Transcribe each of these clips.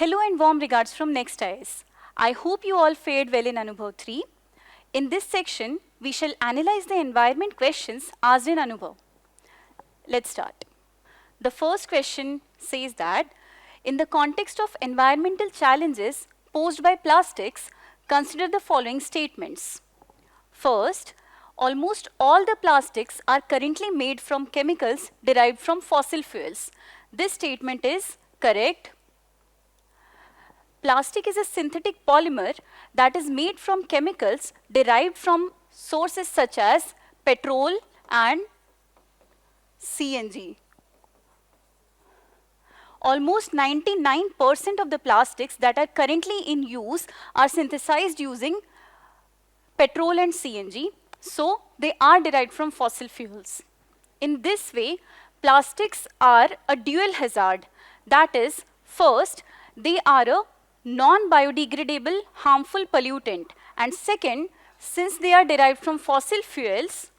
Hello and warm regards from Next IS. I hope you all fared well in Anubhav 3. In this section, we shall analyze the environment questions asked in Anubhav. Let's start. The first question says that, in the context of environmental challenges posed by plastics, consider the following statements. First, almost all the plastics are currently made from chemicals derived from fossil fuels. This statement is correct. Plastic is a synthetic polymer that is made from chemicals derived from sources such as petrol and CNG. Almost 99% of the plastics that are currently in use are synthesized using petrol and CNG, so they are derived from fossil fuels. In this way, plastics are a dual hazard. That is, first, they are a non-biodegradable harmful pollutant, and second, since they are derived from fossil fuels,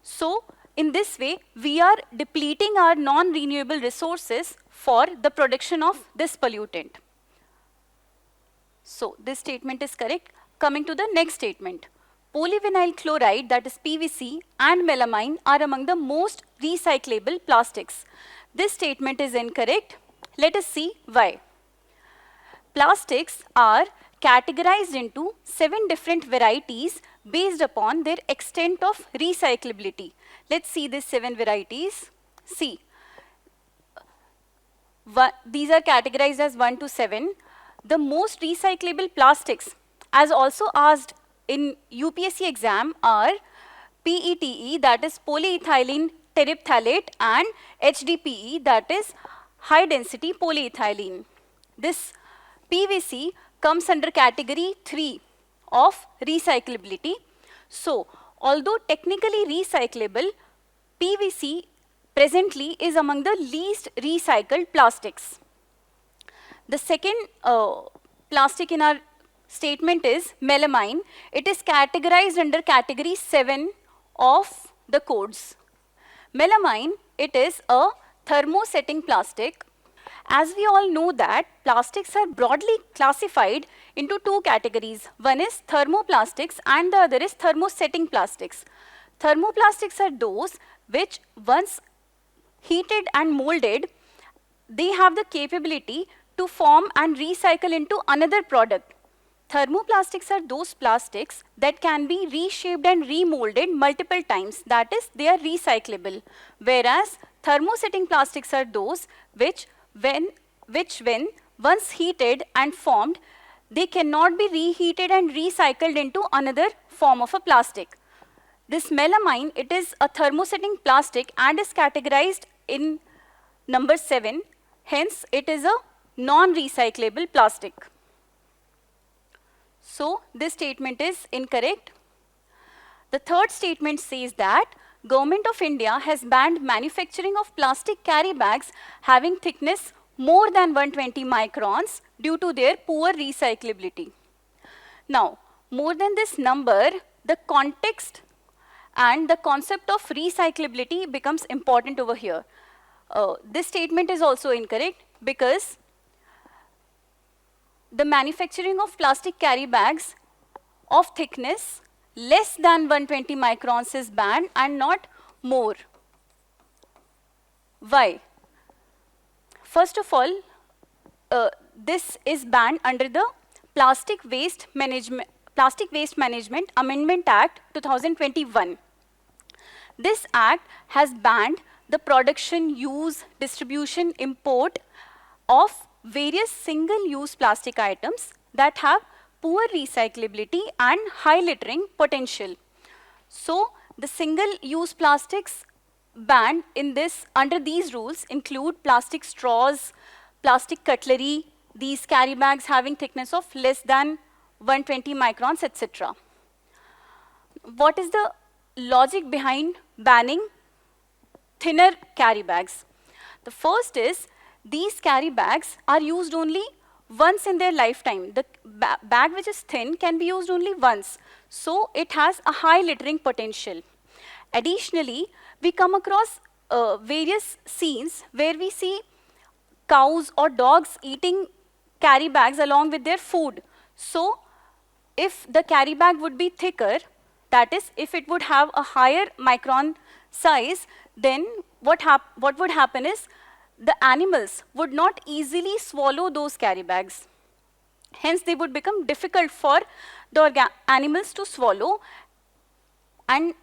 so in this way we are depleting our non-renewable resources for the production of this pollutant. So this statement is correct. Coming to the next statement. Polyvinyl chloride, that is PVC, and melamine are among the most recyclable plastics. This statement is incorrect. Let us see why. Plastics are categorized into 7 different varieties based upon their extent of recyclability. Let's see these 7 varieties. See, these are categorized as 1 to 7. The most recyclable plastics, as also asked in UPSC exam, are PETE, that is polyethylene terephthalate, and HDPE, that is high density polyethylene. This PVC comes under category 3 of recyclability. So, although technically recyclable, PVC presently is among the least recycled plastics. The second plastic in our statement is melamine. It is categorized under category 7 of the codes. Melamine, it is a thermosetting plastic. As we all know that plastics are broadly classified into 2 categories. One is thermoplastics and the other is thermosetting plastics. Thermoplastics are those which, once heated and molded, they have the capability to form and recycle into another product. Thermoplastics are those plastics that can be reshaped and remolded multiple times. That is, they are recyclable. Whereas thermosetting plastics are those which when once heated and formed, they cannot be reheated and recycled into another form of a plastic. This melamine, it is a thermosetting plastic and is categorized in number 7. Hence, it is a non-recyclable plastic. So, this statement is incorrect. The third statement says that Government of India has banned manufacturing of plastic carry bags having thickness more than 120 microns due to their poor recyclability. Now, more than this number, the context and the concept of recyclability becomes important over here. This statement is also incorrect because the manufacturing of plastic carry bags of thickness less than 120 microns is banned and not more. Why? First of all, this is banned under the Plastic Waste Management Amendment Act 2021. This act has banned the production, use, distribution, import of various single-use plastic items that have poor recyclability and high littering potential. So, the single-use plastics banned in this under these rules include plastic straws, plastic cutlery, these carry bags having thickness of less than 120 microns, etc. What is the logic behind banning thinner carry bags? The first is, these carry bags are used only once in their lifetime. The bag which is thin can be used only once. So it has a high littering potential. Additionally, we come across various scenes where we see cows or dogs eating carry bags along with their food. So if the carry bag would be thicker, that is, if it would have a higher micron size, then what would happen is the animals would not easily swallow those carry bags. Hence, they would become difficult for the animals to swallow, and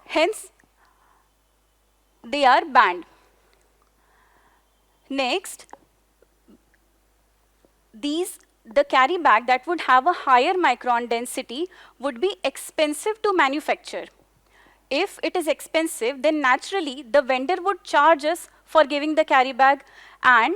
hence they are banned. Next, the carry bag that would have a higher micron density would be expensive to manufacture. If it is expensive, then naturally the vendor would charge us for giving the carry bag, and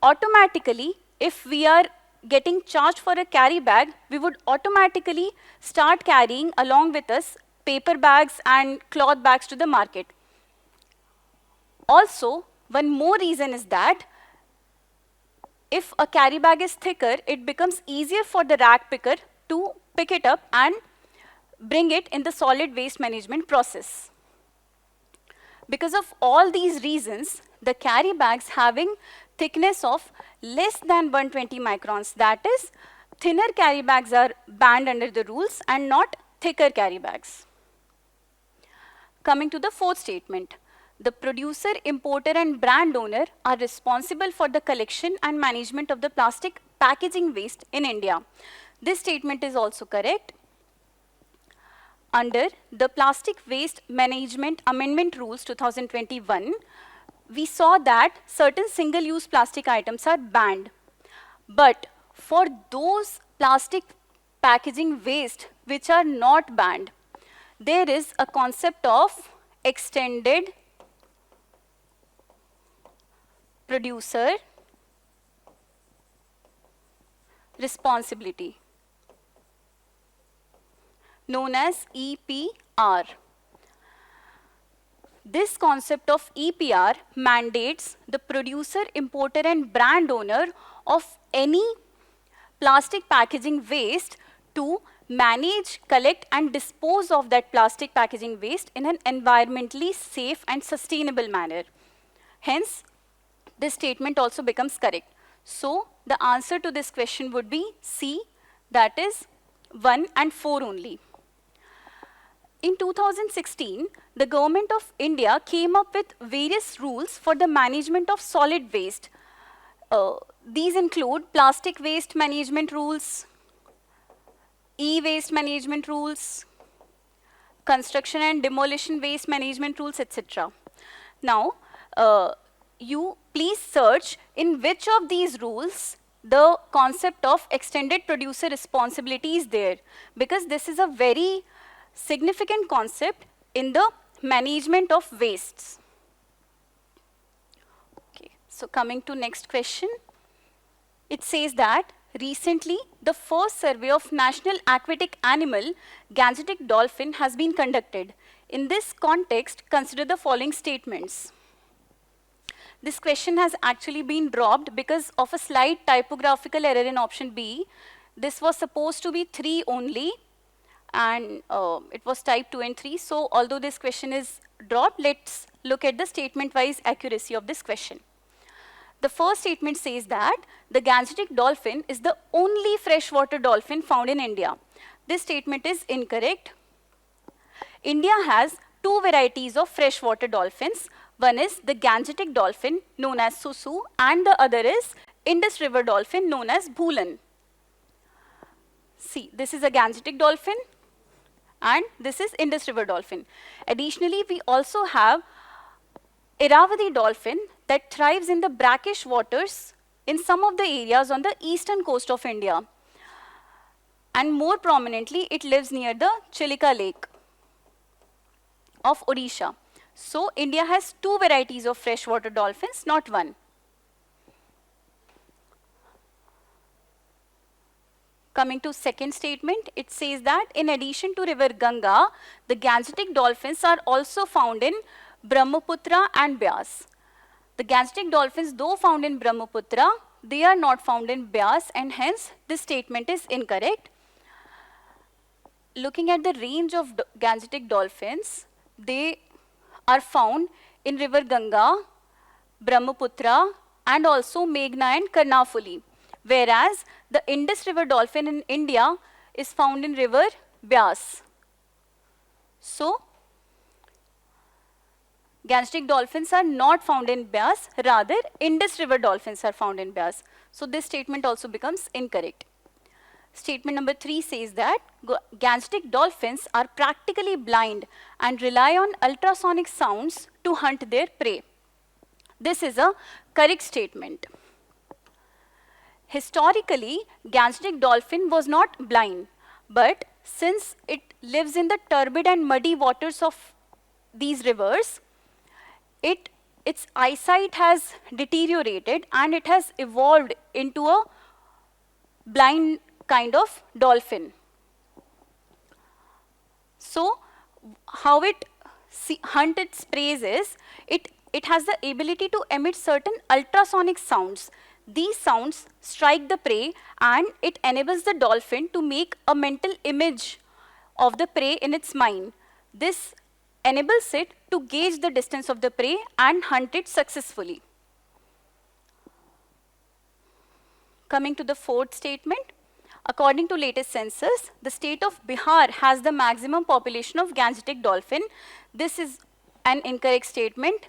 automatically, if we are getting charged for a carry bag, we would automatically start carrying along with us paper bags and cloth bags to the market. Also, one more reason is that if a carry bag is thicker, it becomes easier for the rag picker to pick it up and bring it in the solid waste management process. Because of all these reasons, the carry bags having thickness of less than 120 microns, that is, thinner carry bags are banned under the rules and not thicker carry bags. Coming to the fourth statement. The producer, importer and brand owner are responsible for the collection and management of the plastic packaging waste in India. This statement is also correct. Under the Plastic Waste Management Amendment Rules 2021, we saw that certain single-use plastic items are banned. But for those plastic packaging waste which are not banned, there is a concept of extended producer responsibility, known as EPR. This concept of EPR mandates the producer, importer and brand owner of any plastic packaging waste to manage, collect and dispose of that plastic packaging waste in an environmentally safe and sustainable manner. Hence, this statement also becomes correct. So, the answer to this question would be C, that is 1 and 4 only. In 2016, the Government of India came up with various rules for the management of solid waste. These include plastic waste management rules, e-waste management rules, construction and demolition waste management rules, etc. Now, you please search in which of these rules the concept of extended producer responsibility is there, because this is a very significant concept in the management of wastes. Okay, so coming to next question, it says that recently the first survey of national aquatic animal, Gangetic dolphin, has been conducted. In this context, consider the following statements. This question has actually been dropped because of a slight typographical error in option B. This was supposed to be 3 only, and it was type 2 and 3. So although this question is dropped, let's look at the statement-wise accuracy of this question. The first statement says that the Gangetic dolphin is the only freshwater dolphin found in India. This statement is incorrect. India has 2 varieties of freshwater dolphins. One is the Gangetic dolphin, known as Susu, and the other is Indus River dolphin, known as Bhulan. See, this is a Gangetic dolphin, and this is Indus River dolphin. Additionally, we also have Irrawaddy dolphin that thrives in the brackish waters in some of the areas on the eastern coast of India. And more prominently, it lives near the Chilika Lake of Odisha. So, India has 2 varieties of freshwater dolphins, not 1. Coming to second statement, it says that in addition to river Ganga, the Gangetic dolphins are also found in Brahmaputra and Beas. The Gangetic dolphins, though found in Brahmaputra, they are not found in Beas, and hence this statement is incorrect. Looking at the range of Gangetic dolphins, they are found in river Ganga, Brahmaputra, and also Meghna and Karnafuli, whereas the Indus River dolphin in India is found in river Byas. So, Gangetic dolphins are not found in Byas, rather Indus River dolphins are found in Byas. So, this statement also becomes incorrect. Statement number 3 says that Gangetic dolphins are practically blind and rely on ultrasonic sounds to hunt their prey. This is a correct statement. Historically, Gangetic dolphin was not blind, but since it lives in the turbid and muddy waters of these rivers, its eyesight has deteriorated and it has evolved into a blind kind of dolphin. So, how it hunts its prey is, it has the ability to emit certain ultrasonic sounds. These sounds strike the prey and it enables the dolphin to make a mental image of the prey in its mind. This enables it to gauge the distance of the prey and hunt it successfully. Coming to the fourth statement, according to latest census, the state of Bihar has the maximum population of Gangetic dolphin. This is an incorrect statement.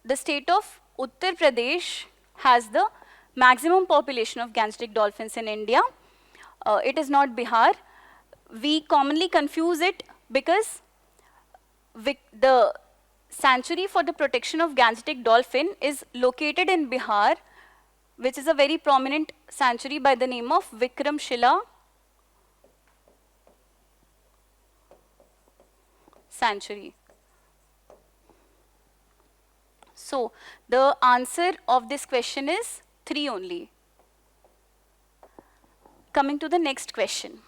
The state of Uttar Pradesh has the maximum population of Gangetic dolphins in India. It is not Bihar. We commonly confuse it because the sanctuary for the protection of Gangetic dolphin is located in Bihar, which is a very prominent sanctuary by the name of Vikramshila sanctuary. So, the answer of this question is 3 only. Coming to the next question.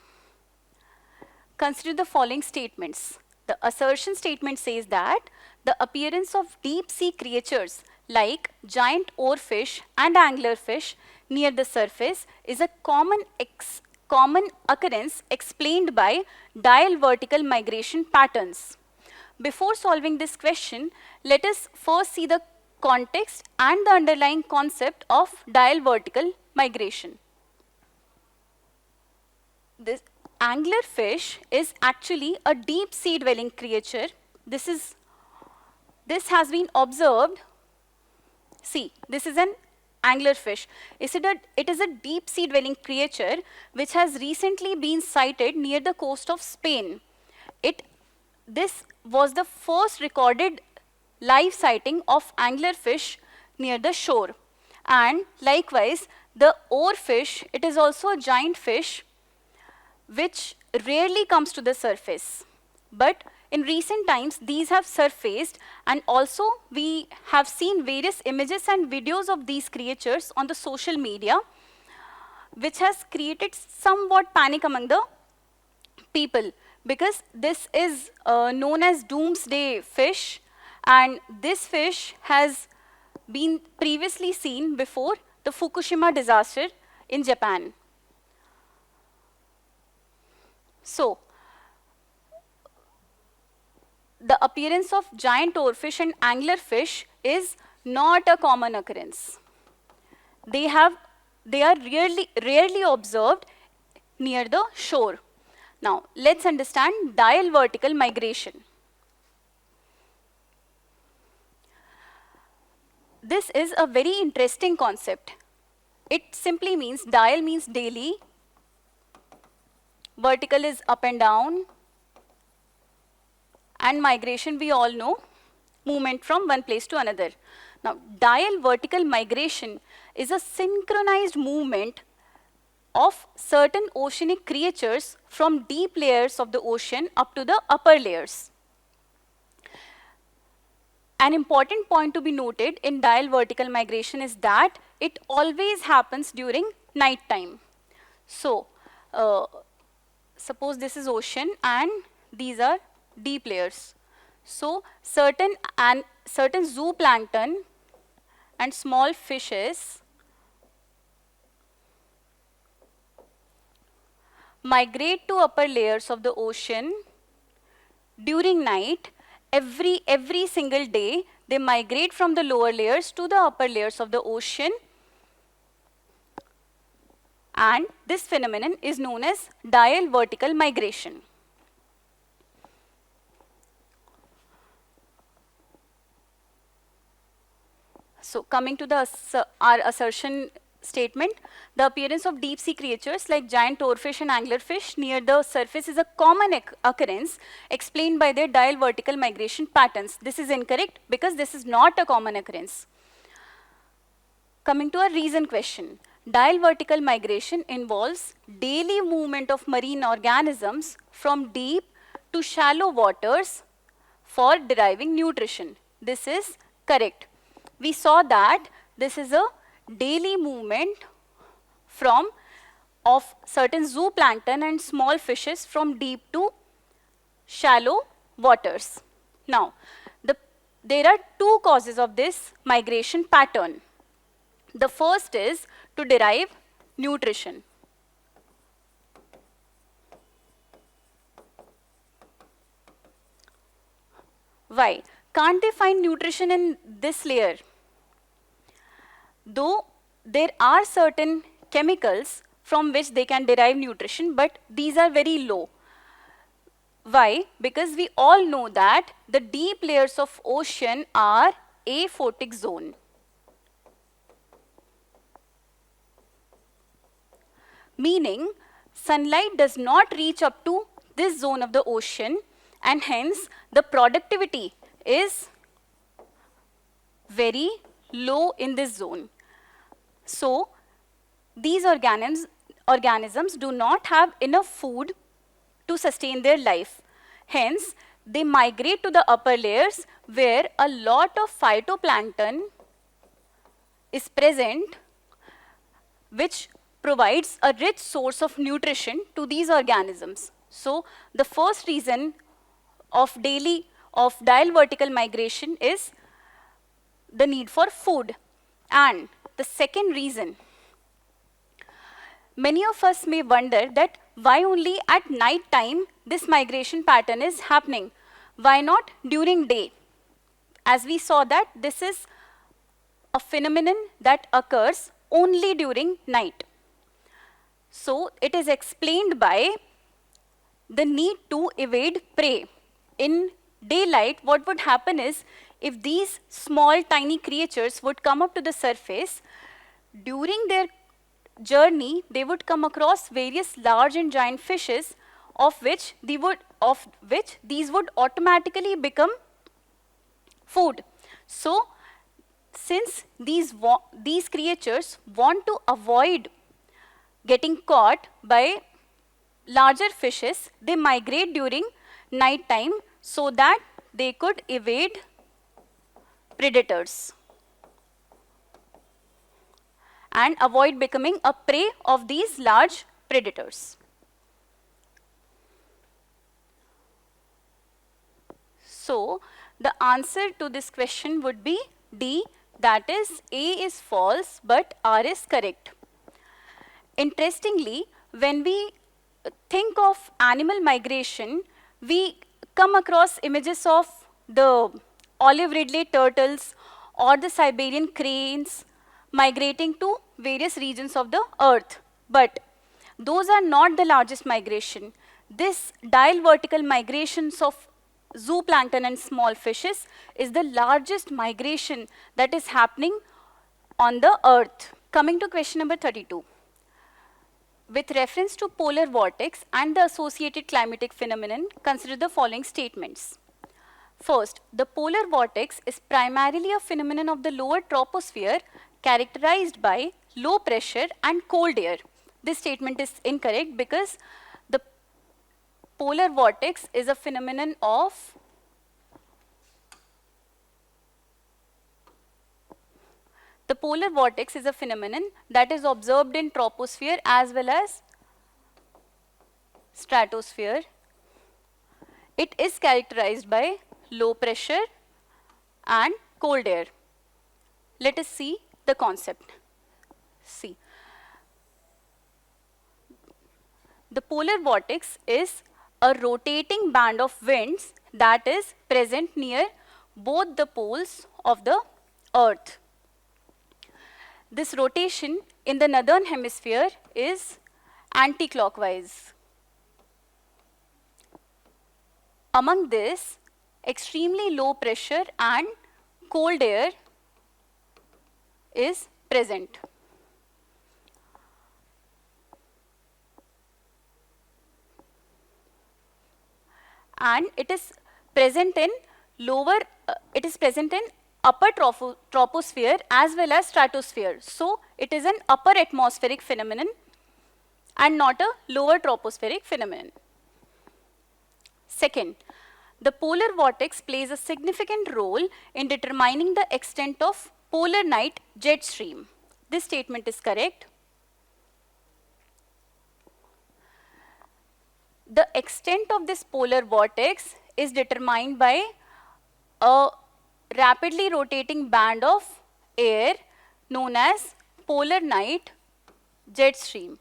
Consider the following statements. The assertion statement says that the appearance of deep sea creatures like giant oarfish and anglerfish near the surface is a common occurrence explained by diel vertical migration patterns. Before solving this question, let us first see the context and the underlying concept of diel vertical migration. This anglerfish is actually a deep sea dwelling creature. This has been observed. See, this is an anglerfish. It is a deep sea dwelling creature which has recently been sighted near the coast of Spain. This was the first recorded live sighting of anglerfish near the shore. And likewise, the oarfish, it is also a giant fish which rarely comes to the surface. But in recent times, these have surfaced, and also we have seen various images and videos of these creatures on the social media, which has created somewhat panic among the people, because this is known as doomsday fish, and this fish has been previously seen before the Fukushima disaster in Japan. So, the appearance of giant oarfish and anglerfish is not a common occurrence. They are rarely observed near the shore. Now, let's understand diel vertical migration. This is a very interesting concept. It simply means, diel means daily, vertical is up and down, and migration we all know, movement from one place to another. Now, diel vertical migration is a synchronized movement of certain oceanic creatures from deep layers of the ocean up to the upper layers. An important point to be noted in diel vertical migration is that it always happens during night time. So, suppose this is ocean and these are deep layers. So, certain zooplankton and small fishes migrate to upper layers of the ocean during night. Every single day, they migrate from the lower layers to the upper layers of the ocean, and this phenomenon is known as diel vertical migration. So coming to our assertion statement, the appearance of deep sea creatures like giant toadfish and anglerfish near the surface is a common occurrence explained by their diel vertical migration patterns. This is incorrect because this is not a common occurrence. Coming to a reason question, diel vertical migration involves daily movement of marine organisms from deep to shallow waters for deriving nutrition. This is correct. We saw that this is a daily movement of certain zooplankton and small fishes from deep to shallow waters. Now, there are two causes of this migration pattern. The first is to derive nutrition. Why? Can't they find nutrition in this layer? Though there are certain chemicals from which they can derive nutrition, but these are very low. Why? Because we all know that the deep layers of ocean are aphotic zone. Meaning, sunlight does not reach up to this zone of the ocean, and hence the productivity is very low in this zone. So, these organisms do not have enough food to sustain their life. Hence, they migrate to the upper layers where a lot of phytoplankton is present, which provides a rich source of nutrition to these organisms. So, the first reason of diel vertical migration is the need for food. And the second reason, many of us may wonder that why only at night time this migration pattern is happening? Why not during day? As we saw that this is a phenomenon that occurs only during night. So it is explained by the need to evade prey. In daylight, what would happen is, if these small tiny creatures would come up to the surface, during their journey, they would come across various large and giant fishes, of which these would automatically become food. So, since these creatures want to avoid getting caught by larger fishes, they migrate during night time so that they could evade predators and avoid becoming a prey of these large predators. So, the answer to this question would be D, that is A is false but R is correct. Interestingly, when we think of animal migration, we come across images of the olive ridley turtles or the Siberian cranes migrating to various regions of the earth. But those are not the largest migration. This diel vertical migrations of zooplankton and small fishes is the largest migration that is happening on the earth. Coming to question number 32. With reference to polar vortex and the associated climatic phenomenon, consider the following statements. First, the polar vortex is primarily a phenomenon of the lower troposphere characterized by low pressure and cold air. This statement is incorrect because the polar vortex is a phenomenon of that is observed in troposphere as well as stratosphere. It is characterized by low pressure and cold air. Let us see the concept. See, the polar vortex is a rotating band of winds that is present near both the poles of the Earth. This rotation in the northern hemisphere is anti-clockwise. Among this, extremely low pressure and cold air is present. And it is present in upper troposphere as well as stratosphere. So it is an upper atmospheric phenomenon and not a lower tropospheric phenomenon. Second, the polar vortex plays a significant role in determining the extent of polar night jet stream. This statement is correct. The extent of this polar vortex is determined by a rapidly rotating band of air known as polar night jet stream.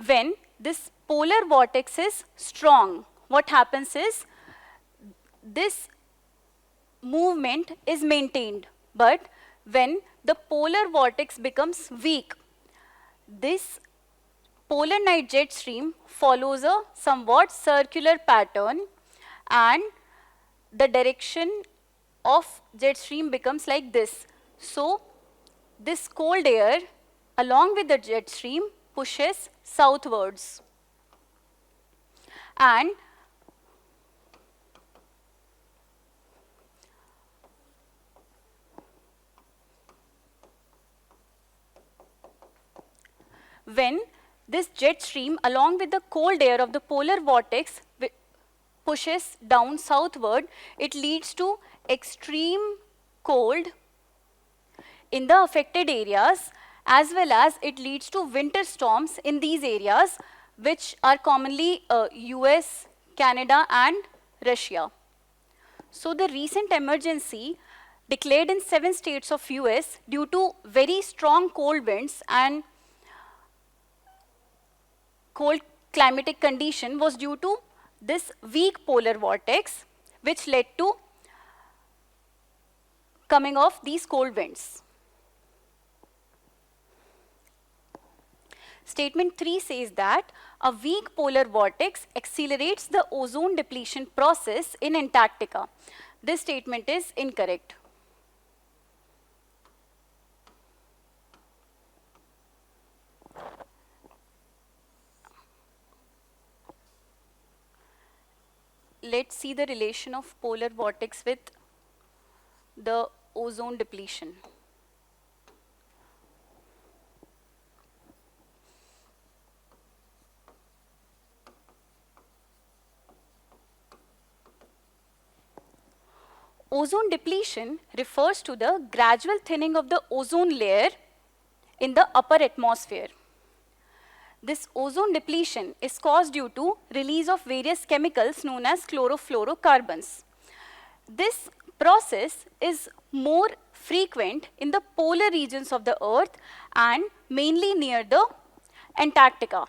When this polar vortex is strong, what happens is this movement is maintained, but when the polar vortex becomes weak, this polar night jet stream follows a somewhat circular pattern and the direction of jet stream becomes like this. So this cold air along with the jet stream pushes southwards. And when this jet stream along with the cold air of the polar vortex pushes down southward, it leads to extreme cold in the affected areas, as well as it leads to winter storms in these areas, which are commonly US, Canada and Russia. So the recent emergency declared in 7 states of US due to very strong cold winds and cold climatic condition was due to this weak polar vortex, which led to coming of these cold winds. Statement 3 says that a weak polar vortex accelerates the ozone depletion process in Antarctica. This statement is incorrect. Let's see the relation of polar vortex with the ozone depletion. Ozone depletion refers to the gradual thinning of the ozone layer in the upper atmosphere. This ozone depletion is caused due to release of various chemicals known as chlorofluorocarbons. This process is more frequent in the polar regions of the Earth and mainly near the Antarctica.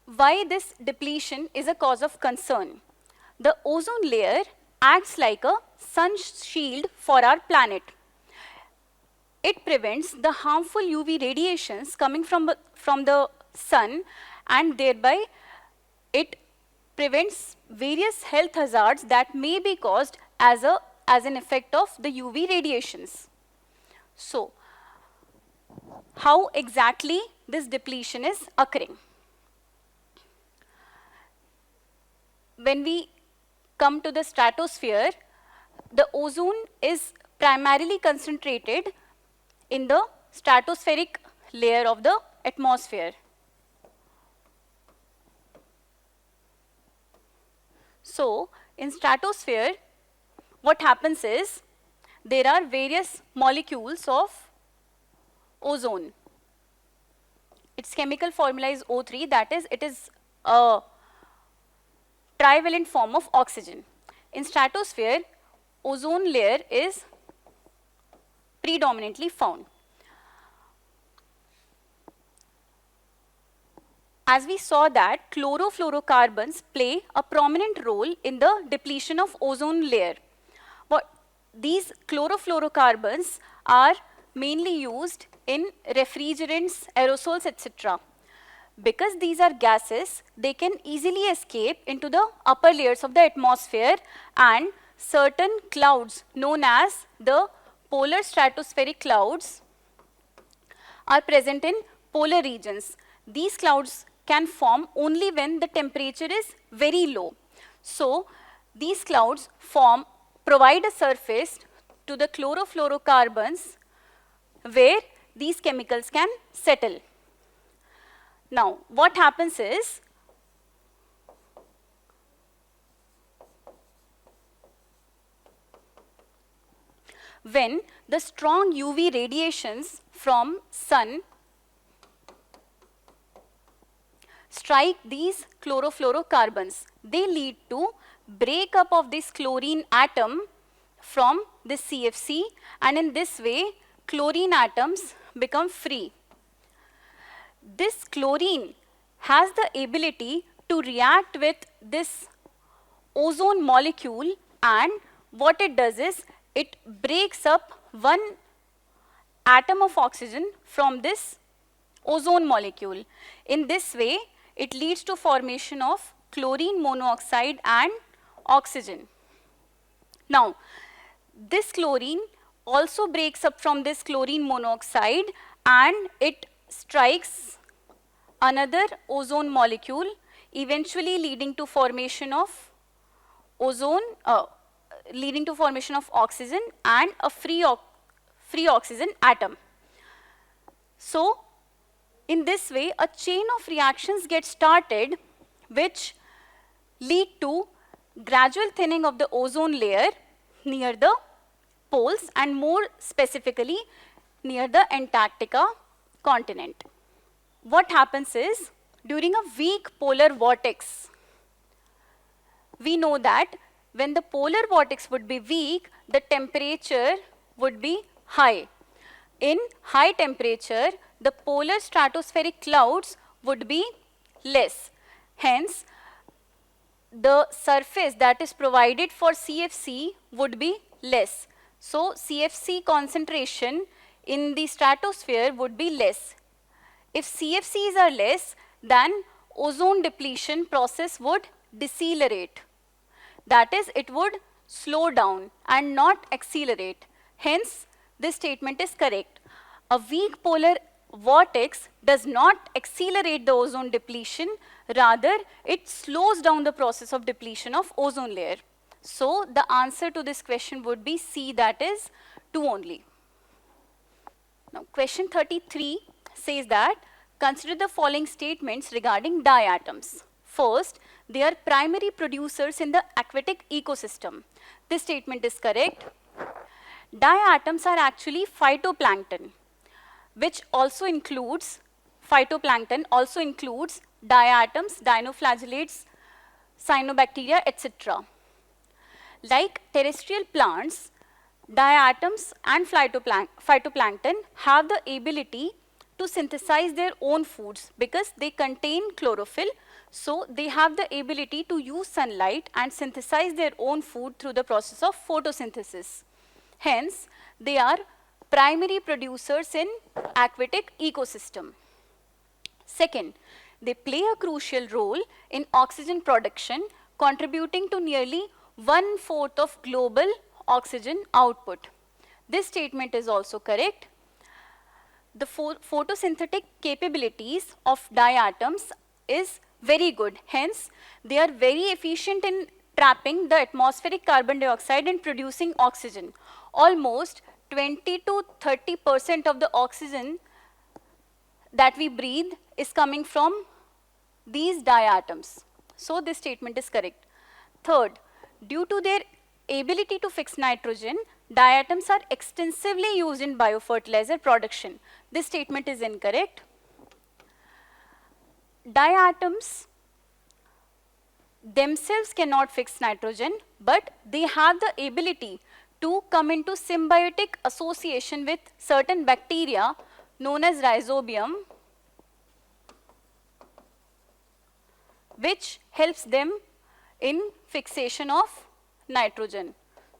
Why this depletion is a cause of concern? The ozone layer acts like a sun shield for our planet. It prevents the harmful UV radiations coming from the sun, and thereby it prevents various health hazards that may be caused as an effect of the UV radiations. So, how exactly this depletion is occurring? When we come to the stratosphere, the ozone is primarily concentrated in the stratospheric layer of the atmosphere. So, in stratosphere, what happens is there are various molecules of ozone. Its chemical formula is O3, that is, it is a trivalent form of oxygen. In stratosphere, ozone layer is predominantly found. as we saw that chlorofluorocarbons play a prominent role in the depletion of ozone layer. These chlorofluorocarbons are mainly used in refrigerants, aerosols, etc. Because these are gases, they can easily escape into the upper layers of the atmosphere, and certain clouds known as the polar stratospheric clouds are present in polar regions. These clouds can form only when the temperature is very low. So, these clouds provide a surface to the chlorofluorocarbons where these chemicals can settle. Now, what happens is, when the strong UV radiations from sun strike these chlorofluorocarbons, they lead to breakup of this chlorine atom from this CFC, and in this way chlorine atoms become free. This chlorine has the ability to react with this ozone molecule, and what it does is it breaks up one atom of oxygen from this ozone molecule. In this way, it leads to formation of chlorine monoxide and oxygen. Now, this chlorine also breaks up from this chlorine monoxide and it strikes another ozone molecule, eventually leading to formation of oxygen and a free oxygen atom. So, in this way, a chain of reactions gets started which lead to gradual thinning of the ozone layer near the poles, and more specifically near the Antarctica continent. What happens is, during a weak polar vortex, we know that when the polar vortex would be weak, the temperature would be high. In high temperature, the polar stratospheric clouds would be less. Hence, the surface that is provided for CFC would be less. So, CFC concentration in the stratosphere would be less. If CFCs are less, then ozone depletion process would decelerate. That is, it would slow down and not accelerate. Hence, this statement is correct. A weak polar vortex does not accelerate the ozone depletion, rather it slows down the process of depletion of ozone layer. So, the answer to this question would be C, that is 2 only. Now, question 33 says that consider the following statements regarding diatoms. First, they are primary producers in the aquatic ecosystem. This statement is correct. Diatoms are actually phytoplankton, which also includes diatoms, dinoflagellates, cyanobacteria, etc. Like terrestrial plants, diatoms and phytoplankton have the ability to synthesize their own foods because they contain chlorophyll. So, they have the ability to use sunlight and synthesize their own food through the process of photosynthesis. Hence, they are primary producers in aquatic ecosystem. Second, they play a crucial role in oxygen production, contributing to nearly 1/4 of global oxygen output. This statement is also correct. The photosynthetic capabilities of diatoms is very good. Hence, they are very efficient in trapping the atmospheric carbon dioxide and producing oxygen. Almost 20 to 30% of the oxygen that we breathe is coming from these diatoms. So, this statement is correct. Third, due to their ability to fix nitrogen, diatoms are extensively used in biofertilizer production. This statement is incorrect. Diatoms themselves cannot fix nitrogen, but they have the ability to come into symbiotic association with certain bacteria known as rhizobium, which helps them in fixation of nitrogen.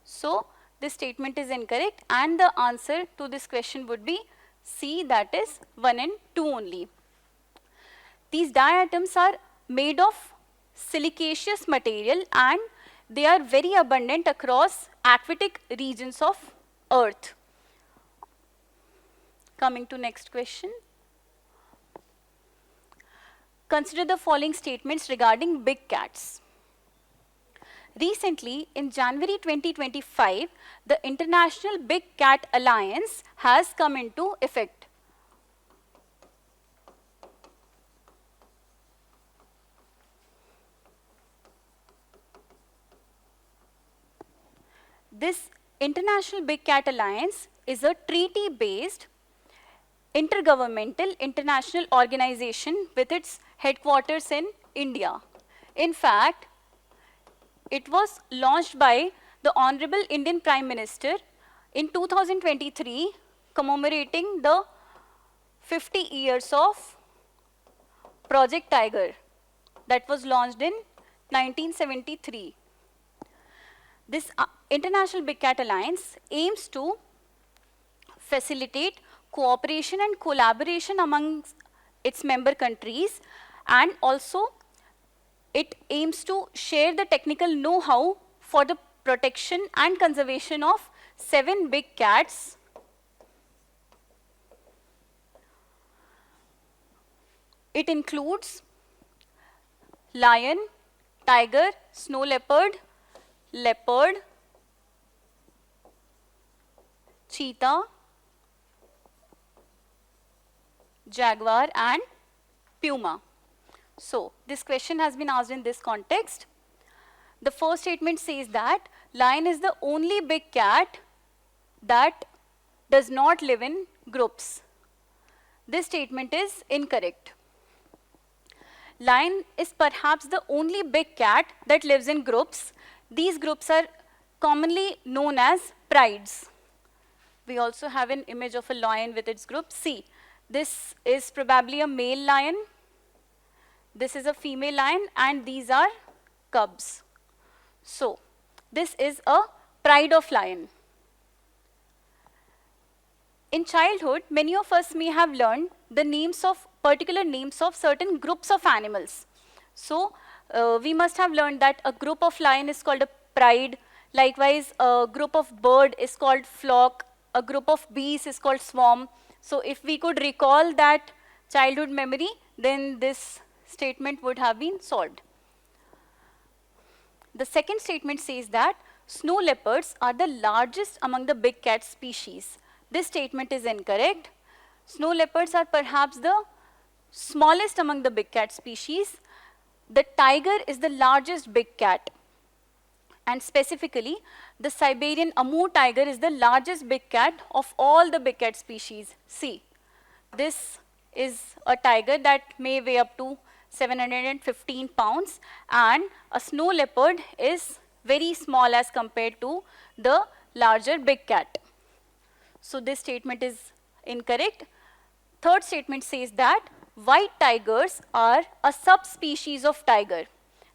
So this statement is incorrect, and the answer to this question would be C, that is 1 and 2 only. These diatoms are made of silicaceous material and they are very abundant across aquatic regions of earth. Coming to next question. Consider the following statements regarding big cats. Recently, in January 2025, the International Big Cat Alliance has come into effect. This International Big Cat Alliance is a treaty-based intergovernmental international organization with its headquarters in India. In fact, it was launched by the Honorable Indian Prime Minister in 2023, commemorating the 50 years of Project Tiger that was launched in 1973. This International Big Cat Alliance aims to facilitate cooperation and collaboration among its member countries, and also it aims to share the technical know-how for the protection and conservation of 7 big cats. It includes lion, tiger, snow leopard, leopard, cheetah, jaguar and puma. So this question has been asked in this context. The first statement says that lion is the only big cat that does not live in groups. This statement is incorrect. Lion is perhaps the only big cat that lives in groups. These groups are commonly known as prides. We also have an image of a lion with its group. See, this is probably a male lion, this is a female lion, and these are cubs. So this is a pride of lion. In childhood, many of us may have learned the names of particular names of certain groups of animals. So we must have learned that a group of lion is called a pride. Likewise, a group of bird is called flock. A group of bees is called swarm. So if we could recall that childhood memory, then this statement would have been solved. The second statement says that snow leopards are the largest among the big cat species. This statement is incorrect. Snow leopards are perhaps the smallest among the big cat species. The tiger is the largest big cat. And specifically, the Siberian Amur tiger is the largest big cat of all the big cat species. See, this is a tiger that may weigh up to 715 pounds, and a snow leopard is very small as compared to the larger big cat. So this statement is incorrect. Third statement says that white tigers are a subspecies of tiger.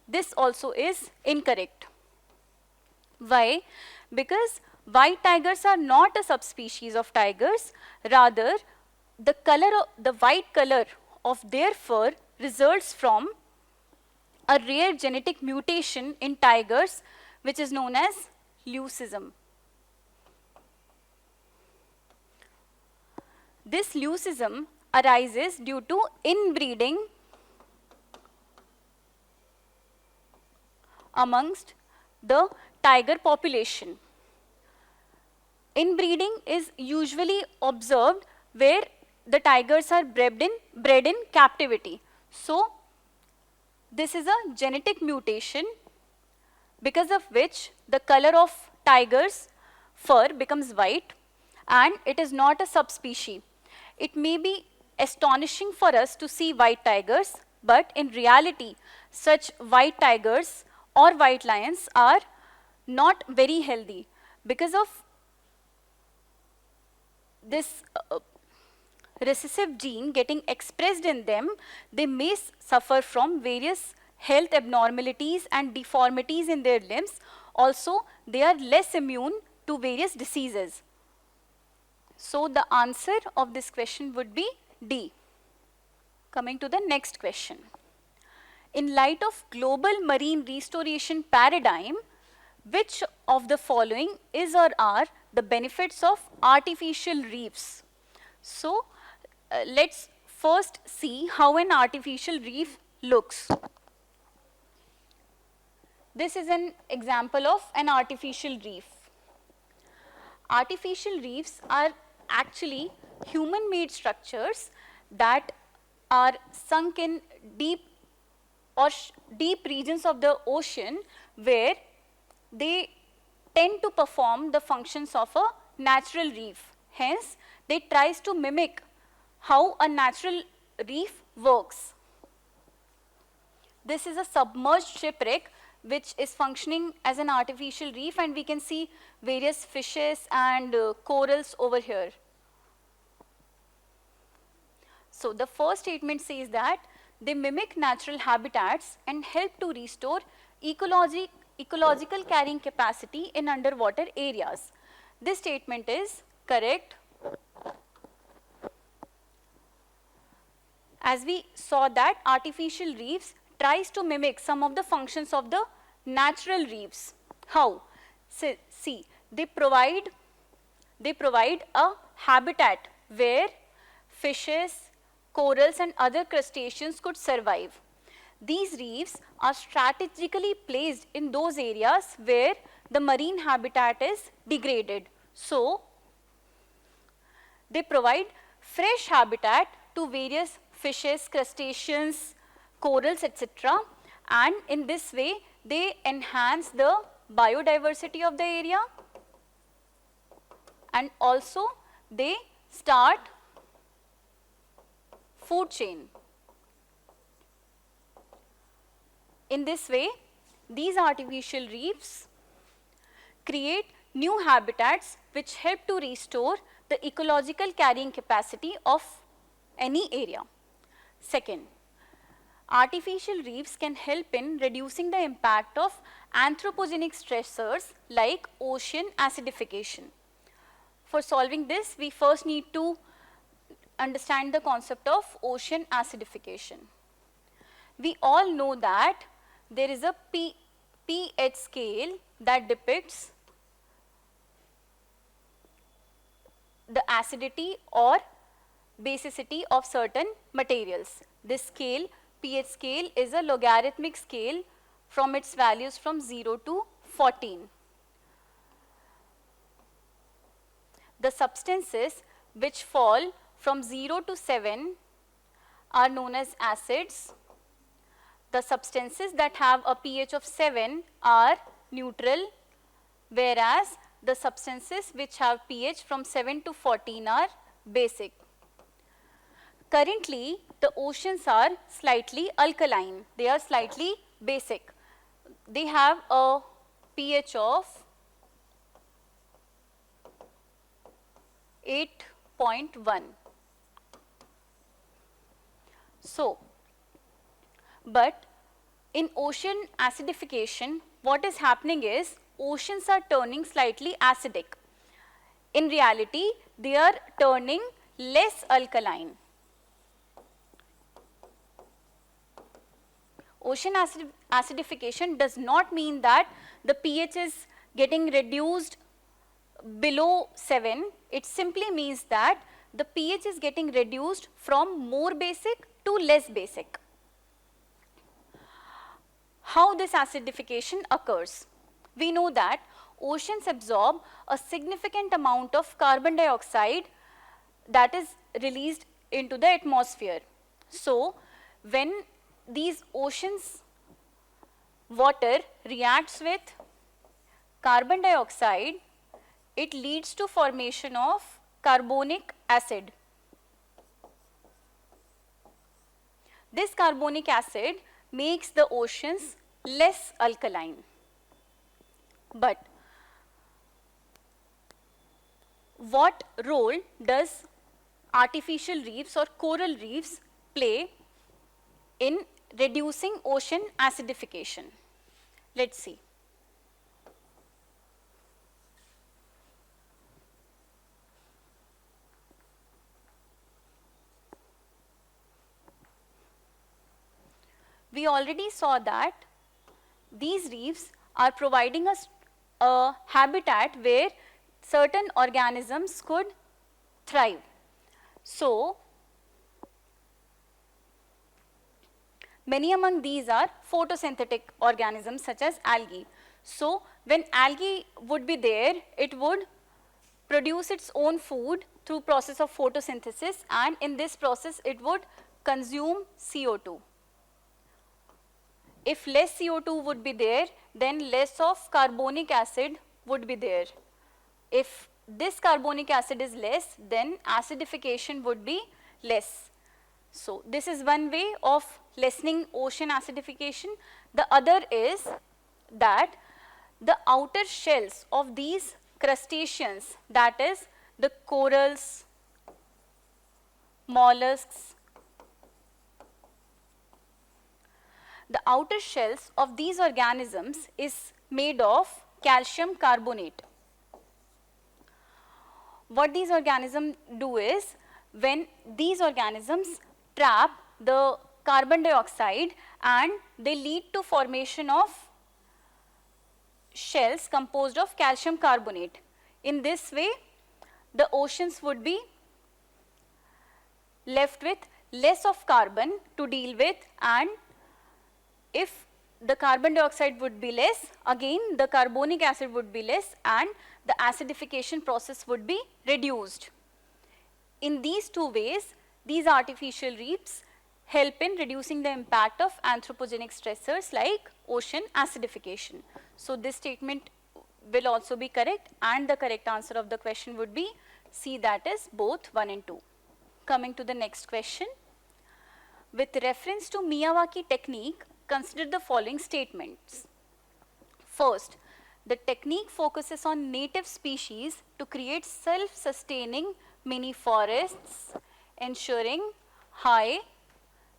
This also is incorrect. Why? Because white tigers are not a subspecies of tigers. Rather, the white color of their fur results from a rare genetic mutation in tigers, which is known as leucism. This leucism arises due to inbreeding amongst the tiger population. Inbreeding is usually observed where the tigers are bred in captivity. So this is a genetic mutation because of which the color of tiger's fur becomes white, and it is not a subspecies. It may be astonishing for us to see white tigers, but in reality, such white tigers or white lions are not very healthy. Because of this recessive gene getting expressed in them, they may suffer from various health abnormalities and deformities in their limbs. Also, they are less immune to various diseases. So the answer of this question would be D. Coming to the next question. In light of global marine restoration paradigm, which of the following is or are the benefits of artificial reefs? So let's first see how an artificial reef looks. This is an example of an artificial reef. Artificial reefs are actually human-made structures that are sunk in deep regions of the ocean, where they tend to perform the functions of a natural reef. Hence, they tries to mimic how a natural reef works. This is a submerged shipwreck which is functioning as an artificial reef, and we can see various fishes and corals over here. So the first statement says that they mimic natural habitats and help to restore ecological carrying capacity in underwater areas. This statement is correct. As we saw that artificial reefs tries to mimic some of the functions of the natural reefs. How? See, they provide a habitat where fishes, corals and other crustaceans could survive. These reefs are strategically placed in those areas where the marine habitat is degraded. So, they provide fresh habitat to various fishes, crustaceans, corals, etc. And in this way, they enhance the biodiversity of the area, and also they start food chain. In this way, these artificial reefs create new habitats which help to restore the ecological carrying capacity of any area. Second, artificial reefs can help in reducing the impact of anthropogenic stressors like ocean acidification. For solving this, we first need to understand the concept of ocean acidification. We all know that there is a pH scale that depicts the acidity or basicity of certain materials. This scale, pH scale, is a logarithmic scale from its values from 0 to 14. The substances which fall from 0 to 7 are known as acids. The substances that have a pH of 7 are neutral, whereas the substances which have pH from 7 to 14 are basic. Currently, the oceans are slightly alkaline. They are slightly basic. They have a pH of 8.1. So, but in ocean acidification, what is happening is oceans are turning slightly acidic. In reality, they are turning less alkaline. Ocean acidification does not mean that the pH is getting reduced below 7. It simply means that the pH is getting reduced from more basic to less basic. How this acidification occurs? We know that oceans absorb a significant amount of carbon dioxide that is released into the atmosphere. So, when these oceans water reacts with carbon dioxide, it leads to formation of carbonic acid. This carbonic acid makes the oceans less alkaline. But what role does artificial reefs or coral reefs play in reducing ocean acidification. Let's see. We already saw that these reefs are providing us a habitat where certain organisms could thrive. So, many among these are photosynthetic organisms such as algae. So, when algae would be there, it would produce its own food through process of photosynthesis, and in this process it would consume CO2. If less CO2 would be there, then less of carbonic acid would be there. If this carbonic acid is less, then acidification would be less. So, this is one way of lessening ocean acidification. The other is that the outer shells of these crustaceans, that is the corals, mollusks, the outer shells of these organisms is made of calcium carbonate. What these organisms do is, when these organisms trap the carbon dioxide and they lead to formation of shells composed of calcium carbonate. In this way, the oceans would be left with less of carbon to deal with, and if the carbon dioxide would be less, again the carbonic acid would be less and the acidification process would be reduced. In these two ways, these artificial reefs help in reducing the impact of anthropogenic stressors like ocean acidification. So, this statement will also be correct, and the correct answer of the question would be C, that is both 1 and 2. Coming to the next question. With reference to Miyawaki technique, consider the following statements. First, the technique focuses on native species to create self-sustaining mini forests, ensuring high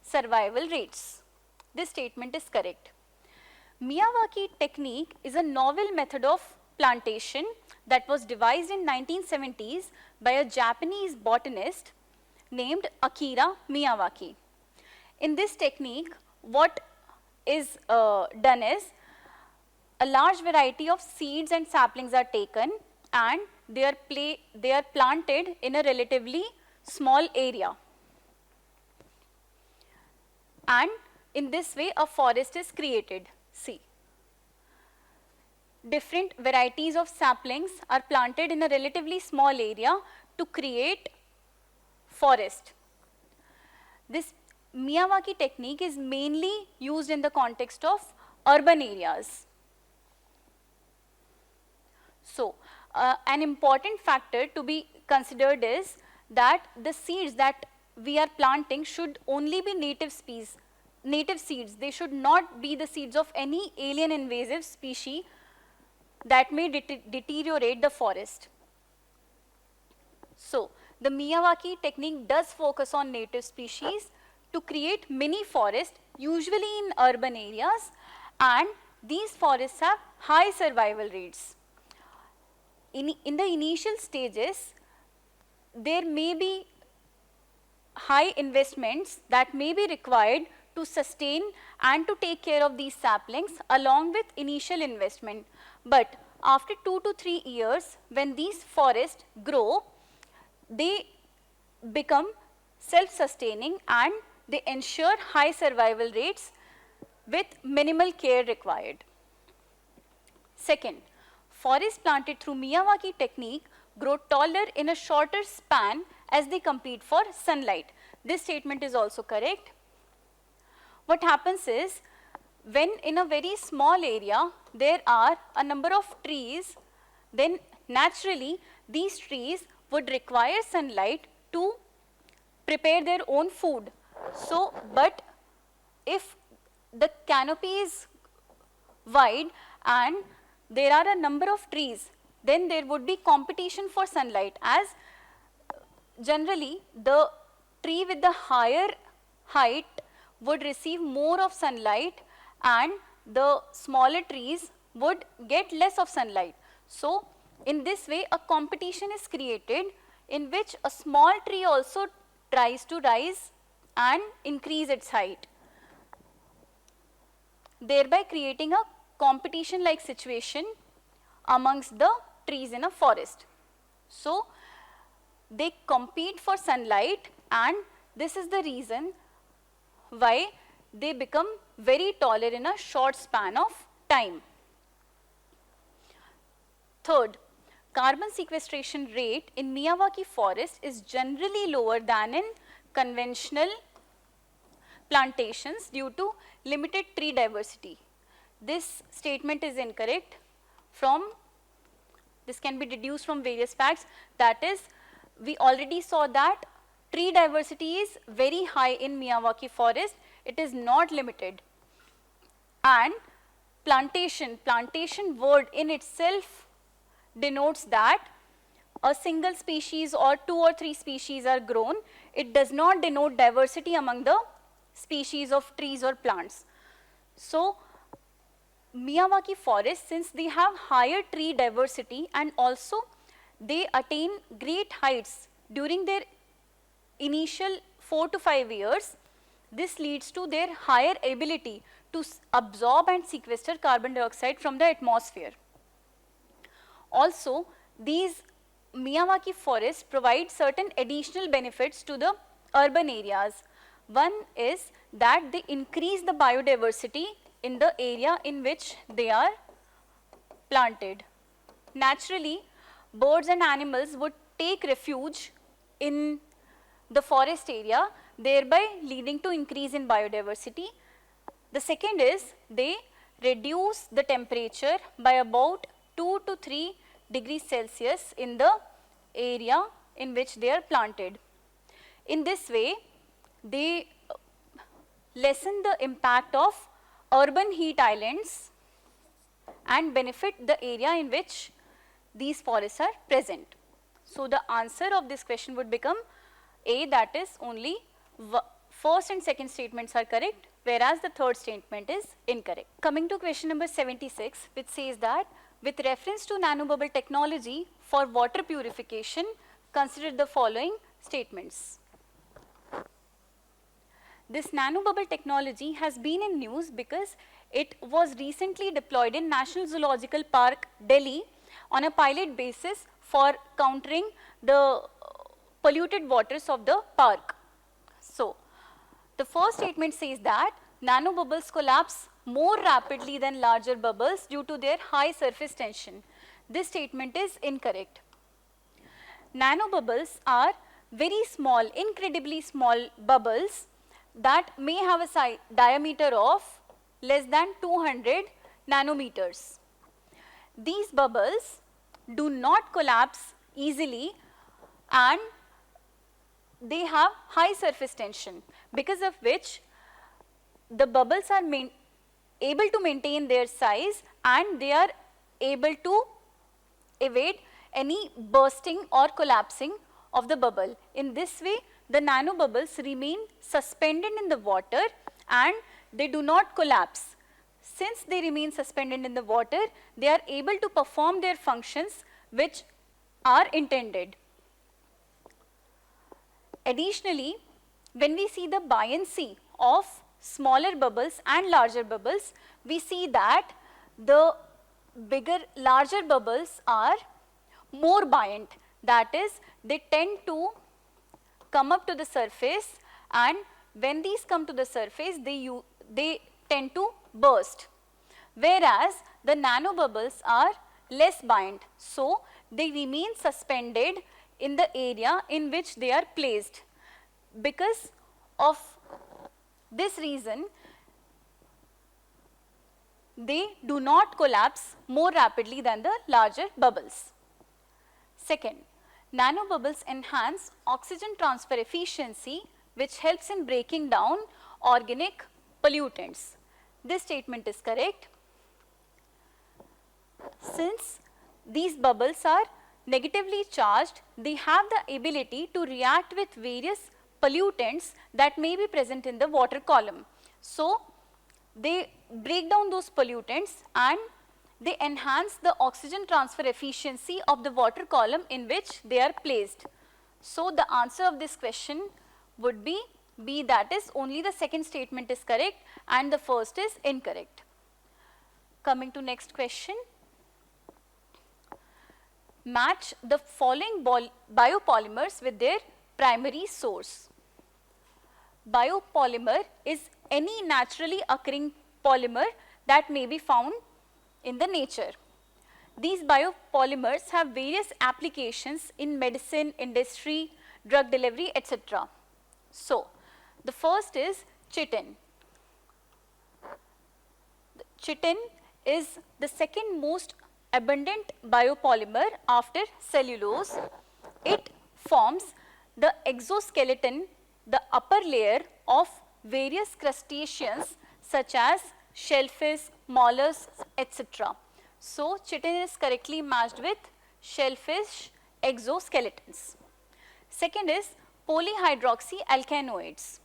survival rates. This statement is correct. Miyawaki technique is a novel method of plantation that was devised in 1970s by a Japanese botanist named Akira Miyawaki. In this technique, what is done is, a large variety of seeds and saplings are taken and they are planted in a relatively small area, and in this way a forest is created. See, different varieties of saplings are planted in a relatively small area to create forest. This Miyawaki technique is mainly used in the context of urban areas. So, an important factor to be considered is that the seeds that we are planting should only be native seeds. They should not be the seeds of any alien invasive species that may deteriorate the forest. So, the Miyawaki technique does focus on native species to create mini forests, usually in urban areas, and these forests have high survival rates. In the initial stages, there may be high investments that may be required to sustain and to take care of these saplings along with initial investment. But after 2 to 3 years, when these forests grow, they become self-sustaining and they ensure high survival rates with minimal care required. Second, forests planted through Miyawaki technique grow taller in a shorter span as they compete for sunlight. This statement is also correct. What happens is, when in a very small area there are a number of trees, then naturally these trees would require sunlight to prepare their own food. So, but if the canopy is wide and there are a number of trees, then there would be competition for sunlight, as generally the tree with the higher height would receive more of sunlight and the smaller trees would get less of sunlight. So, in this way a competition is created in which a small tree also tries to rise and increase its height, thereby creating a competition like situation amongst the trees in a forest. So, they compete for sunlight and this is the reason why they become very taller in a short span of time. Third, carbon sequestration rate in Miyawaki forest is generally lower than in conventional plantations due to limited tree diversity. This statement is incorrect. This can be deduced from various facts. That is, we already saw that tree diversity is very high in Miyawaki forest. It is not limited. And plantation word in itself denotes that a single species or 2 or 3 species are grown. It does not denote diversity among the species of trees or plants. So, Miyawaki forest, since they have higher tree diversity and also they attain great heights during their initial 4 to 5 years, this leads to their higher ability to absorb and sequester carbon dioxide from the atmosphere. Also, these Miyawaki forests provide certain additional benefits to the urban areas. One is that they increase the biodiversity in the area in which they are planted. Naturally, birds and animals would take refuge in the forest area, thereby leading to increase in biodiversity. The second is they reduce the temperature by about 2 to 3 degrees Celsius in the area in which they are planted. In this way, they lessen the impact of urban heat islands and benefit the area in which these forests are present. So, the answer of this question would become A, that is only first and second statements are correct, whereas the third statement is incorrect. Coming to question number 76, which says that with reference to nanobubble technology for water purification, consider the following statements. This nanobubble technology has been in news because it was recently deployed in National Zoological Park, Delhi on a pilot basis for countering the polluted waters of the park. So, the first statement says that nanobubbles collapse more rapidly than larger bubbles due to their high surface tension. This statement is incorrect. Nanobubbles are very small, incredibly small bubbles that may have a diameter of less than 200 nanometers. These bubbles do not collapse easily and they have high surface tension, because of which the bubbles are able to maintain their size and they are able to evade any bursting or collapsing of the bubble. In this way, the nanobubbles remain suspended in the water and they do not collapse. Since they remain suspended in the water, they are able to perform their functions which are intended. Additionally, when we see the buoyancy of smaller bubbles and larger bubbles, we see that the larger bubbles are more buoyant. That is, they tend to come up to the surface, and when these come to the surface, they tend to burst. Whereas, the nanobubbles are less buoyant. So, they remain suspended in the area in which they are placed. Because of this reason, they do not collapse more rapidly than the larger bubbles. Second, nanobubbles enhance oxygen transfer efficiency, which helps in breaking down organic pollutants. This statement is correct. Since these bubbles are negatively charged, they have the ability to react with various pollutants that may be present in the water column. So they break down those pollutants and they enhance the oxygen transfer efficiency of the water column in which they are placed. So the answer of this question would be B, that is only the second statement is correct and the first is incorrect. Coming to next question. Match the following biopolymers with their primary source. Biopolymer is any naturally occurring polymer that may be found in the nature. These biopolymers have various applications in medicine, industry, drug delivery, etc. So, the first is chitin. Chitin is the second most abundant biopolymer after cellulose. It forms the exoskeleton, the upper layer of various crustaceans such as shellfish, mollusks, etc. So, chitin is correctly matched with shellfish exoskeletons. Second is polyhydroxyalkanoids.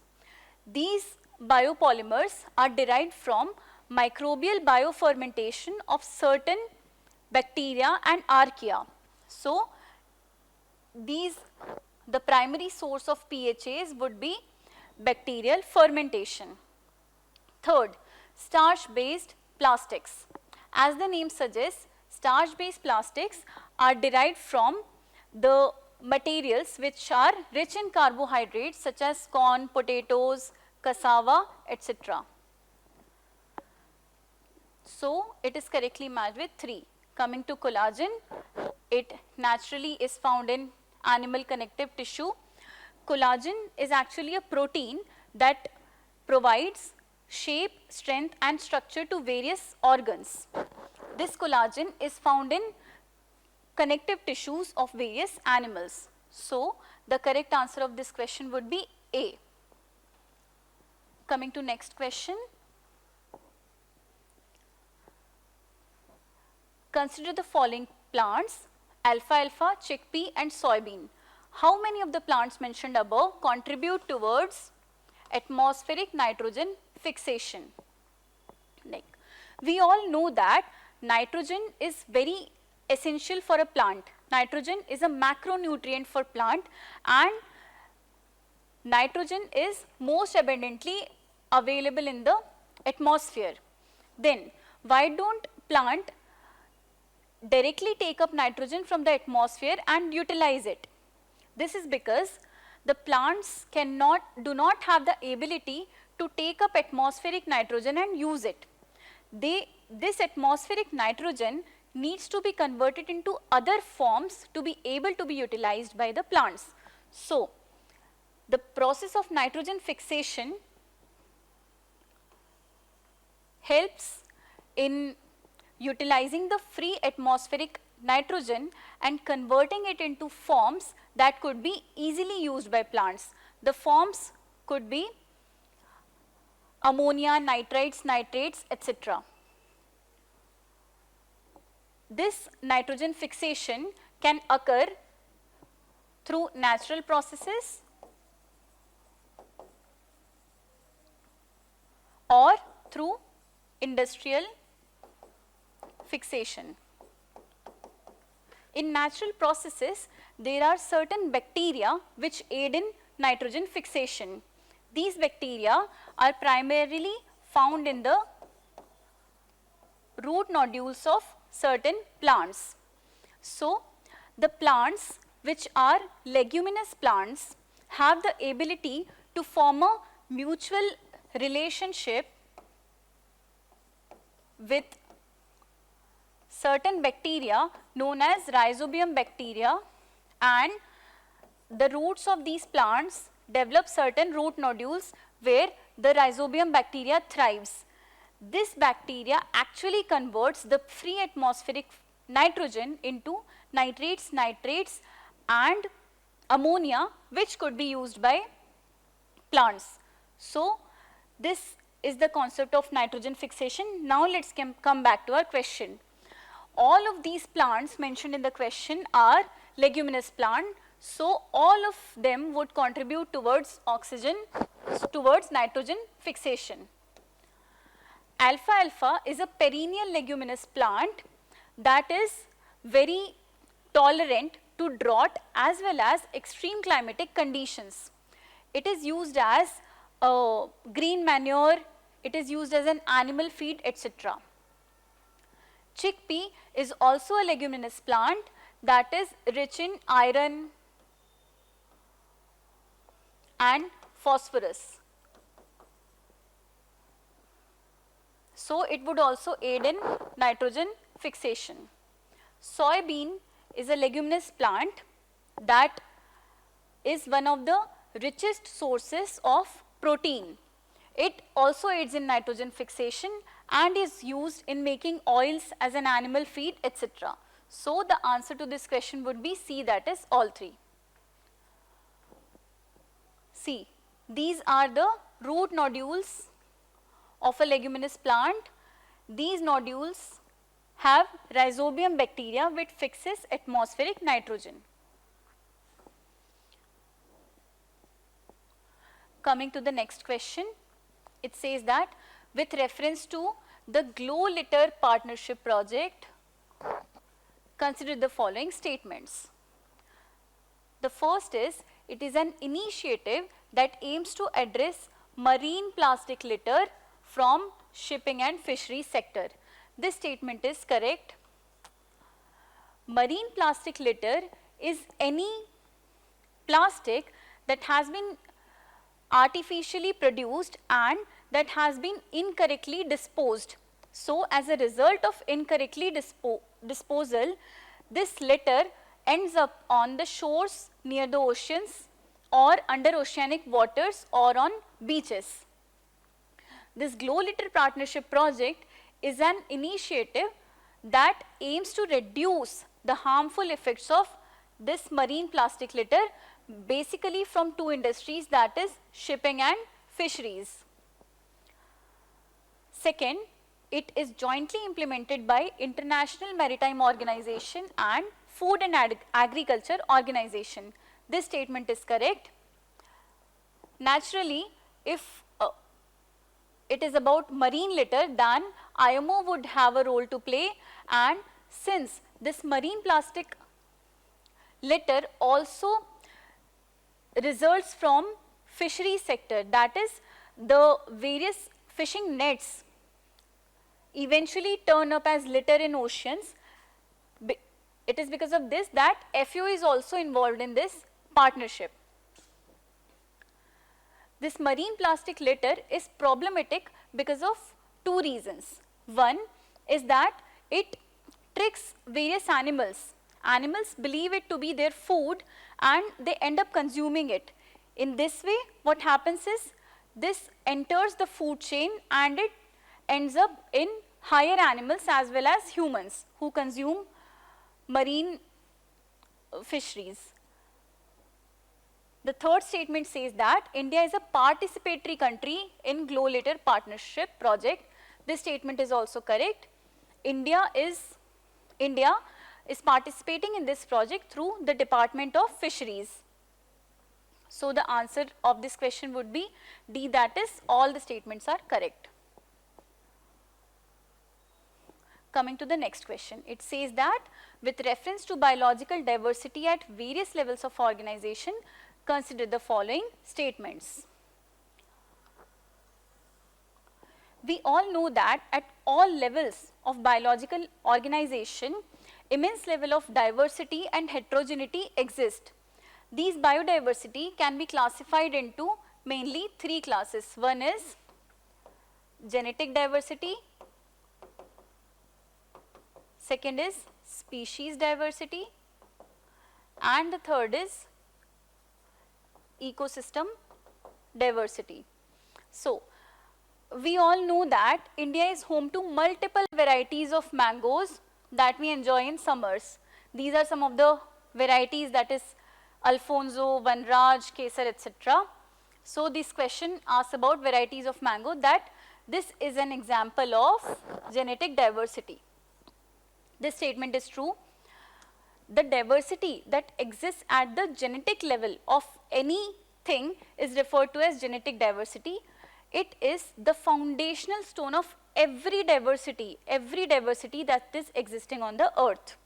These biopolymers are derived from microbial biofermentation of certain bacteria and archaea. So, the primary source of PHAs would be bacterial fermentation. Third, starch-based plastics. As the name suggests, starch-based plastics are derived from the materials which are rich in carbohydrates such as corn, potatoes, cassava, etc. So, it is correctly matched with 3. Coming to collagen, it naturally is found in animal connective tissue. Collagen is actually a protein that provides shape, strength and structure to various organs. This collagen is found in connective tissues of various animals. So, the correct answer of this question would be A. Coming to next question. Consider the following plants: alfalfa, chickpea and soybean. How many of the plants mentioned above contribute towards atmospheric nitrogen fixation? Like, we all know that nitrogen is very essential for a plant. Nitrogen is a macronutrient for plant and nitrogen is most abundantly available in the atmosphere. Then why don't plant directly take up nitrogen from the atmosphere and utilize it? This is because the plants do not have the ability to take up atmospheric nitrogen and use it. This atmospheric nitrogen needs to be converted into other forms to be able to be utilized by the plants. So, the process of nitrogen fixation helps in utilizing the free atmospheric nitrogen and converting it into forms that could be easily used by plants. The forms could be ammonia, nitrites, nitrates, etc. This nitrogen fixation can occur through natural processes or through industrial fixation. In natural processes, there are certain bacteria which aid in nitrogen fixation. These bacteria are primarily found in the root nodules of certain plants. So, the plants which are leguminous plants have the ability to form a mutual relationship with certain bacteria known as rhizobium bacteria, and the roots of these plants develop certain root nodules where the rhizobium bacteria thrives. This bacteria actually converts the free atmospheric nitrogen into nitrates, nitrates and ammonia, which could be used by plants. So, this is the concept of nitrogen fixation. Now, let us come back to our question. All of these plants mentioned in the question are leguminous plant. So, all of them would contribute towards nitrogen fixation. Alfalfa is a perennial leguminous plant that is very tolerant to drought as well as extreme climatic conditions. It is used as green manure, it is used as an animal feed, etc. Chickpea is also a leguminous plant that is rich in iron and phosphorus. So, it would also aid in nitrogen fixation. Soybean is a leguminous plant that is one of the richest sources of protein. It also aids in nitrogen fixation and is used in making oils as an animal feed, etc. So, the answer to this question would be C, that is all three. C. These are the root nodules of a leguminous plant. These nodules have rhizobium bacteria which fixes atmospheric nitrogen. Coming to the next question, it says that with reference to the Glow Litter Partnership Project, consider the following statements. The first is, it is an initiative that aims to address marine plastic litter from shipping and fisheries sector. This statement is correct. Marine plastic litter is any plastic that has been artificially produced and that has been incorrectly disposed. So, as a result of incorrectly disposal, this litter ends up on the shores near the oceans or under oceanic waters or on beaches. This Glow Litter Partnership Project is an initiative that aims to reduce the harmful effects of this marine plastic litter, basically from two industries, that is shipping and fisheries. Second, it is jointly implemented by International Maritime Organization and Food and Agriculture Organization. This statement is correct. Naturally, if it is about marine litter, then IMO would have a role to play, and since this marine plastic litter also results from fishery sector, that is the various fishing nets eventually turn up as litter in oceans. It is because of this that FAO is also involved in this partnership. This marine plastic litter is problematic because of two reasons. One is that it tricks various animals. Animals believe it to be their food and they end up consuming it. In this way, what happens is this enters the food chain and it ends up in higher animals as well as humans who consume marine fisheries. The third statement says that India is a participatory country in Glow Litter Partnership Project. This statement is also correct. India is participating in this project through the Department of Fisheries. So, the answer of this question would be D, that is all the statements are correct. Coming to the next question, it says that with reference to biological diversity at various levels of organization, consider the following statements. We all know that at all levels of biological organization, immense level of diversity and heterogeneity exist. These biodiversity can be classified into mainly three classes. One is genetic diversity, second is species diversity, and the third is ecosystem diversity. So, we all know that India is home to multiple varieties of mangoes that we enjoy in summers. These are some of the varieties, that is Alfonso, Vanraj, Kesar, etc. So, this question asks about varieties of mango, that this is an example of genetic diversity. This statement is true. The diversity that exists at the genetic level of anything is referred to as genetic diversity. It is the foundational stone of every diversity that is existing on the earth.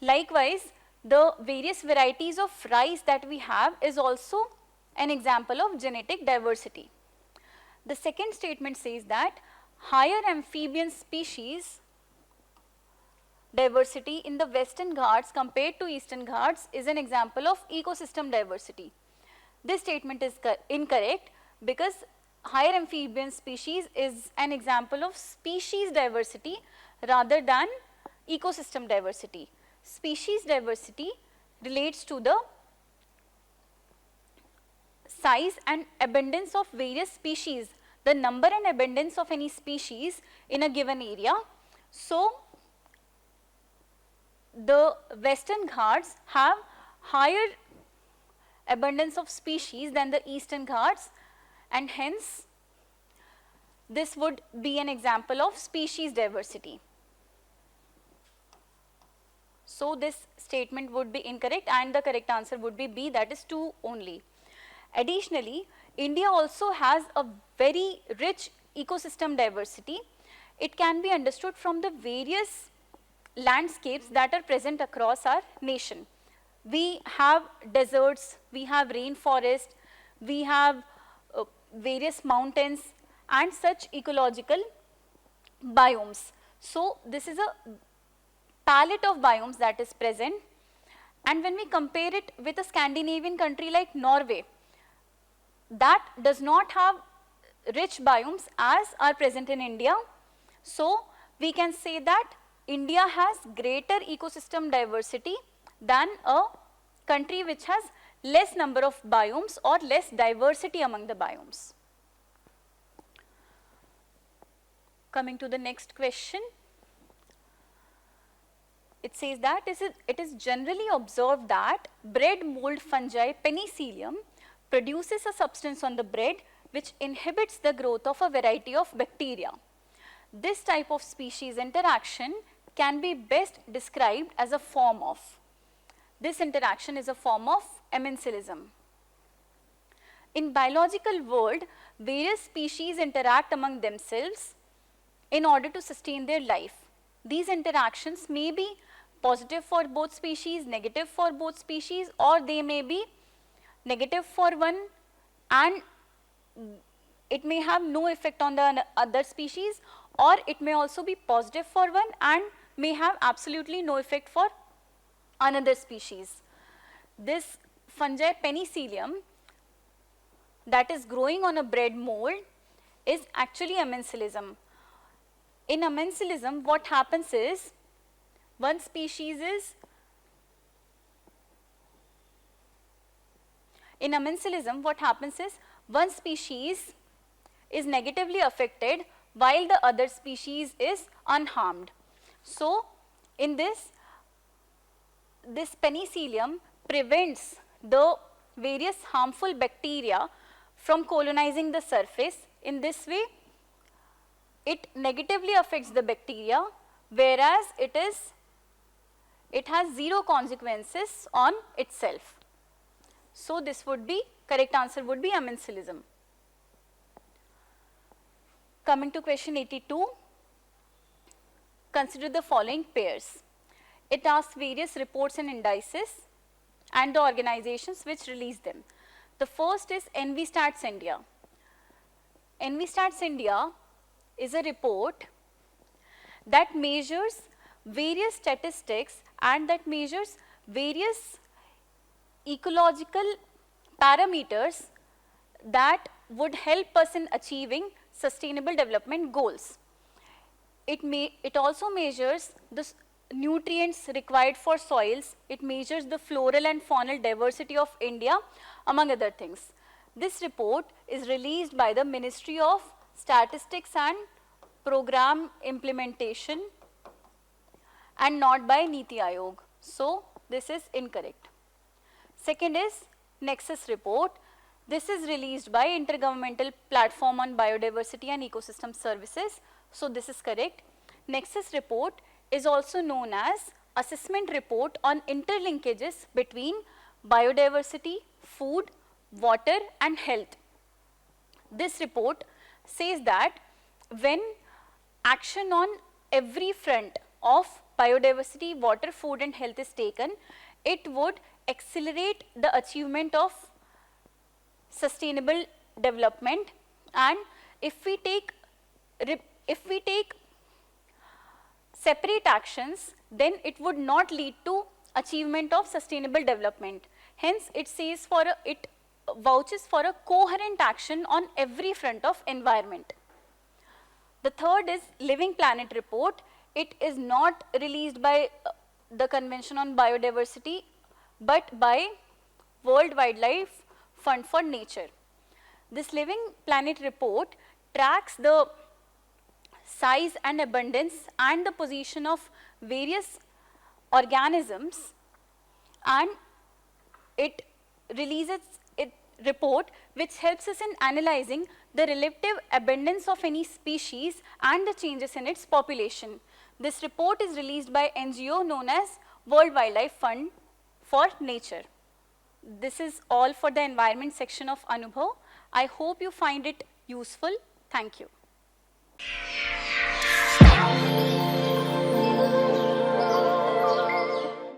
Likewise, the various varieties of rice that we have is also an example of genetic diversity. The second statement says that higher amphibian species diversity in the Western Ghats compared to Eastern Ghats is an example of ecosystem diversity. This statement is incorrect because higher amphibian species is an example of species diversity rather than ecosystem diversity. Species diversity relates to the size and abundance of various species, the number and abundance of any species in a given area. So, the Western Ghats have higher abundance of species than the Eastern Ghats, and hence this would be an example of species diversity. So, this statement would be incorrect and the correct answer would be B, that is 2 only. Additionally, India also has a very rich ecosystem diversity. It can be understood from the various landscapes that are present across our nation. We have deserts, we have rainforest, we have various mountains and such ecological biomes. So, this is a palette of biomes that is present, and when we compare it with a Scandinavian country like Norway, that does not have rich biomes as are present in India. So, we can say that India has greater ecosystem diversity than a country which has less number of biomes or less diversity among the biomes. Coming to the next question. It says that it is generally observed that bread mold fungi Penicillium produces a substance on the bread which inhibits the growth of a variety of bacteria. This type of species interaction can be best described as a form of, this interaction is a form of amensalism. In biological world, various species interact among themselves in order to sustain their life. These interactions may be positive for both species, negative for both species, or they may be negative for one and it may have no effect on the other species, or it may also be positive for one and may have absolutely no effect for another species. This fungi Penicillium that is growing on a bread mold is actually amensalism. In amensalism, what happens is one species is negatively affected while the other species is unharmed. So, in this Penicillium prevents the various harmful bacteria from colonizing the surface. In this way, it negatively affects the bacteria, whereas it has zero consequences on itself. So, this would be, correct answer would be amensalism. Coming to question 82, consider the following pairs. It asks various reports and indices and the organizations which release them. The first is Envistats India. Envistats India is a report that measures various statistics and that measures various ecological parameters that would help us in achieving sustainable development goals. It also measures the nutrients required for soils, it measures the floral and faunal diversity of India, among other things. This report is released by the Ministry of Statistics and Program Implementation and not by Niti Aayog. So, this is incorrect. Second is Nexus report. This is released by Intergovernmental Platform on Biodiversity and Ecosystem Services. So, this is correct. Nexus report is also known as Assessment Report on Interlinkages between Biodiversity, Food, Water and Health. This report says that when action on every front of biodiversity, water, food and health is taken, it would accelerate the achievement of sustainable development. And if we take separate actions, then it would not lead to achievement of sustainable development. Hence, it vouches for a coherent action on every front of environment. The third is Living Planet report. It is not released by the Convention on Biodiversity, but by World Wildlife Fund for Nature. This Living Planet report tracks the size and abundance and the position of various organisms, and it releases a report which helps us in analyzing the relative abundance of any species and the changes in its population. This report is released by NGO known as World Wildlife Fund for Nature. This is all for the environment section of Anubhav. I hope you find it useful. Thank you.